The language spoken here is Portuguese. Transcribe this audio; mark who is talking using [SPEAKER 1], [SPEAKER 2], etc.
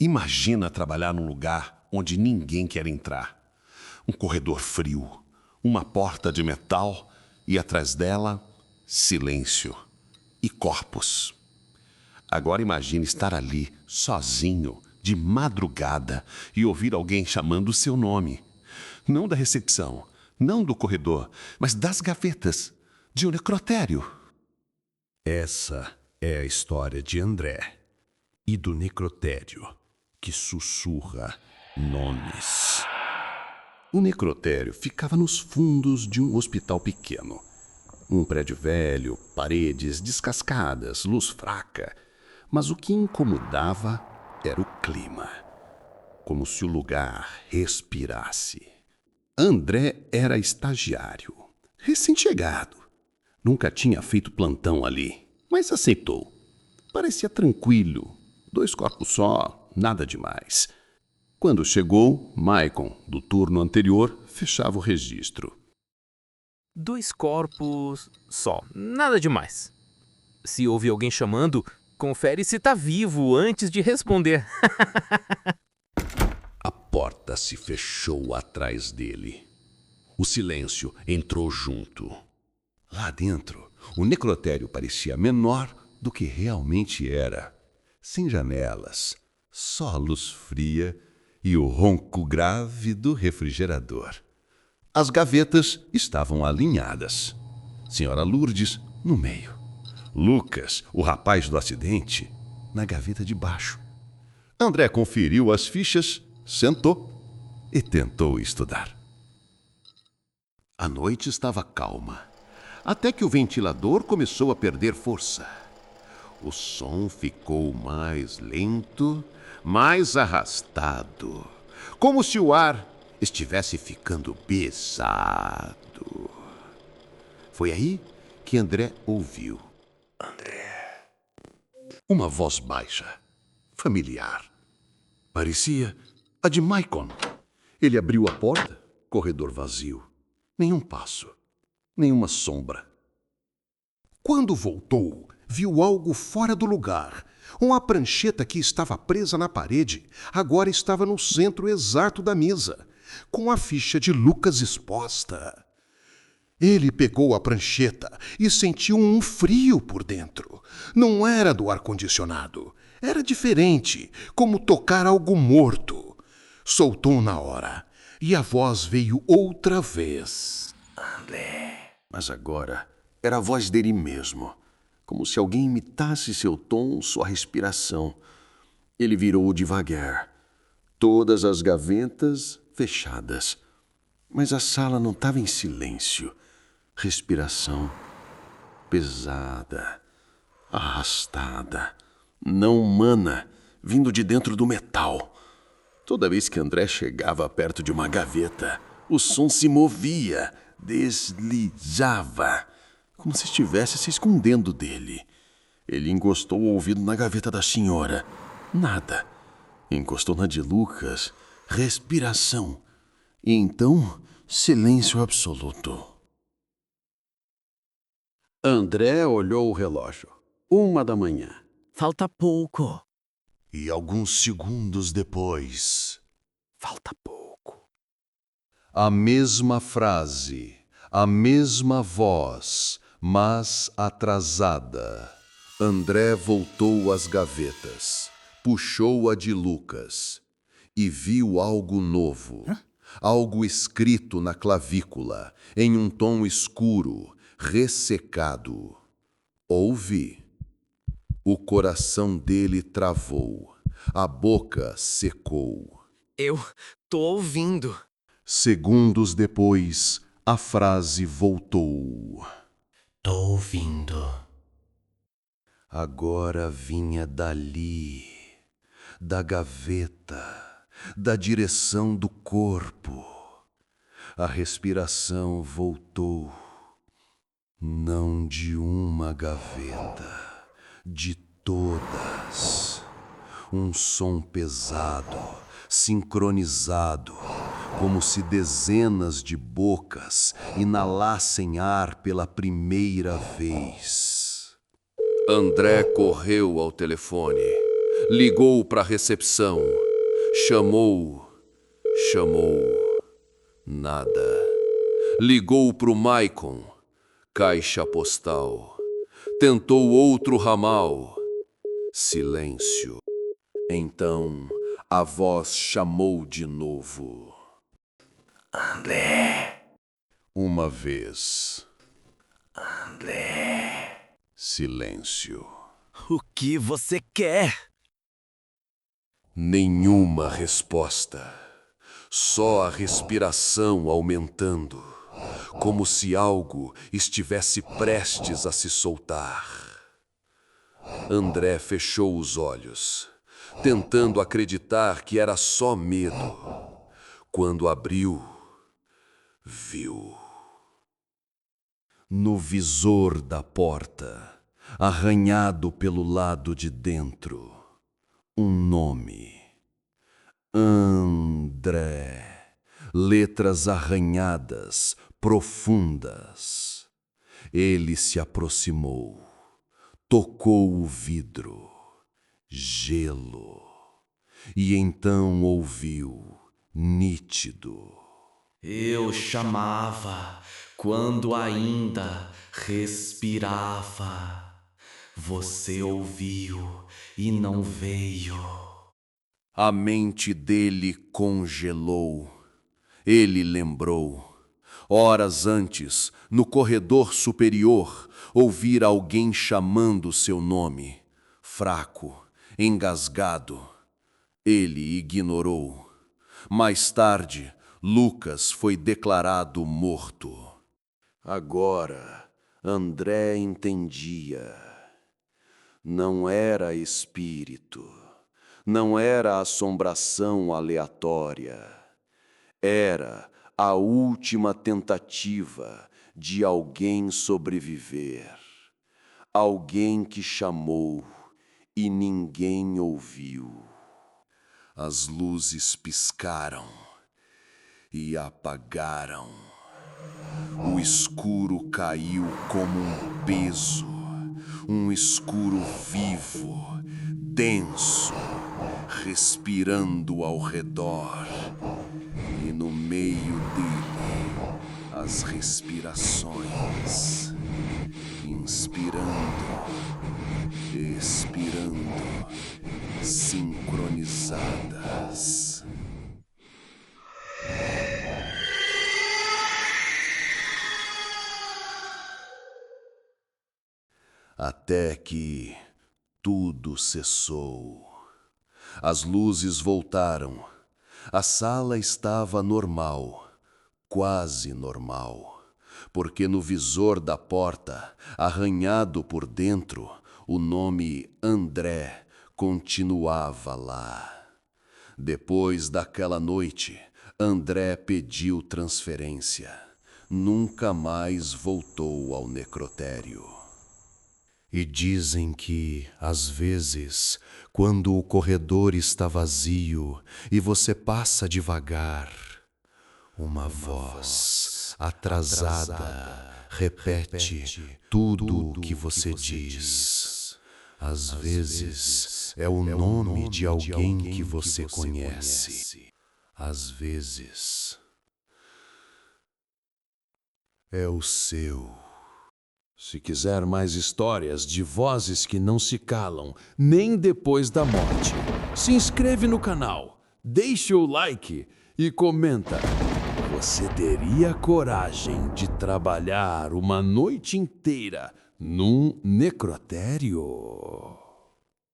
[SPEAKER 1] Imagina trabalhar num lugar onde ninguém quer entrar. Um corredor frio, uma porta de metal e atrás dela, silêncio e corpos. Agora imagine estar ali, sozinho, de madrugada, e ouvir alguém chamando o seu nome. Não da recepção, não do corredor, mas das gavetas, de um necrotério.
[SPEAKER 2] Essa é a história de André e do necrotério que sussurra nomes. O necrotério ficava nos fundos de um hospital pequeno. Um prédio velho, paredes descascadas, luz fraca. Mas o que incomodava era o clima. Como se o lugar respirasse. André era estagiário, recém-chegado. Nunca tinha feito plantão ali, mas aceitou. Parecia tranquilo. 2 corpos só, nada demais. Quando chegou, Maicon, do turno anterior, fechava o registro.
[SPEAKER 3] 2 corpos só, nada demais. Se ouve alguém chamando, confere se tá vivo antes de responder.
[SPEAKER 2] A porta se fechou atrás dele. O silêncio entrou junto. Lá dentro, o necrotério parecia menor do que realmente era. Sem janelas, só a luz fria e o ronco grave do refrigerador. As gavetas estavam alinhadas. Senhora Lourdes, no meio. Lucas, o rapaz do acidente, na gaveta de baixo. André conferiu as fichas, sentou e tentou estudar. A noite estava calma, até que o ventilador começou a perder força. O som ficou mais lento, mais arrastado, como se o ar estivesse ficando pesado. Foi aí que André ouviu. André. Uma voz baixa, familiar. Parecia a de Maicon. Ele abriu a porta, corredor vazio. Nenhum passo, nenhuma sombra. Quando voltou, viu algo fora do lugar. Uma prancheta que estava presa na parede agora estava no centro exato da mesa, com a ficha de Lucas exposta. Ele pegou a prancheta e sentiu um frio por dentro. Não era do ar-condicionado. Era diferente, como tocar algo morto. Soltou na hora e a voz veio outra vez. André. Mas agora era a voz dele mesmo, como se alguém imitasse seu tom, sua respiração. Ele virou devagar. Todas as gavetas fechadas. Mas a sala não estava em silêncio. Respiração pesada, arrastada, não humana, vindo de dentro do metal. Toda vez que André chegava perto de uma gaveta, o som se movia, deslizava, como se estivesse se escondendo dele. Ele encostou o ouvido na gaveta da senhora. Nada. Encostou na de Lucas. Respiração. E então, silêncio absoluto. André olhou o relógio. 1h.
[SPEAKER 4] Falta pouco.
[SPEAKER 2] E alguns segundos depois...
[SPEAKER 3] Falta pouco.
[SPEAKER 2] A mesma frase, a mesma voz, mas atrasada. André voltou às gavetas, puxou a de Lucas e viu algo novo. Algo escrito na clavícula, em um tom escuro, ressecado. Ouve. O coração dele travou, a boca secou.
[SPEAKER 3] Eu tô ouvindo.
[SPEAKER 2] Segundos depois, a frase voltou.
[SPEAKER 4] Tô ouvindo.
[SPEAKER 2] Agora vinha dali, da gaveta, da direção do corpo. A respiração voltou. Não de uma gaveta, de todas. Um som pesado, sincronizado, como se dezenas de bocas inalassem ar pela primeira vez. André correu ao telefone. Ligou para a recepção. Chamou. Nada. Ligou para o Maicon. Caixa postal. Tentou outro ramal. Silêncio. Então a voz chamou de novo.
[SPEAKER 4] André,
[SPEAKER 2] Uma vez.
[SPEAKER 4] André.
[SPEAKER 2] Silêncio.
[SPEAKER 4] O que você quer?
[SPEAKER 2] Nenhuma resposta. Só a respiração aumentando, como se algo estivesse prestes a se soltar. André fechou os olhos, tentando acreditar que era só medo. Quando abriu, viu. No visor da porta, arranhado pelo lado de dentro, um nome. André. Letras arranhadas, profundas. Ele se aproximou, tocou o vidro. Gelo. E então ouviu, nítido.
[SPEAKER 5] Eu chamava quando ainda respirava. Você ouviu e não veio.
[SPEAKER 2] A mente dele congelou. Ele lembrou. Horas antes, no corredor superior, ouvira alguém chamando seu nome. Fraco, engasgado. Ele ignorou. Mais tarde, Lucas foi declarado morto. Agora, André entendia. Não era espírito. Não era assombração aleatória. Era a última tentativa de alguém sobreviver. Alguém que chamou e ninguém ouviu. As luzes piscaram e apagaram. O escuro caiu como um peso, um escuro vivo, denso, respirando ao redor. E no meio dele, as respirações, inspirando, expirando, sincronizadas. Até que tudo cessou. As luzes voltaram. A sala estava normal, quase normal, porque no visor da porta, arranhado por dentro, o nome André continuava lá. Depois daquela noite, André pediu transferência. Nunca mais voltou ao necrotério. E dizem que, às vezes, quando o corredor está vazio e você passa devagar, uma voz atrasada repete tudo o que você diz. Às vezes é o nome de alguém que você conhece. Às vezes é o seu. Se quiser mais histórias de vozes que não se calam, nem depois da morte, se inscreve no canal, deixa o like e comenta. Você teria coragem de trabalhar uma noite inteira num necrotério?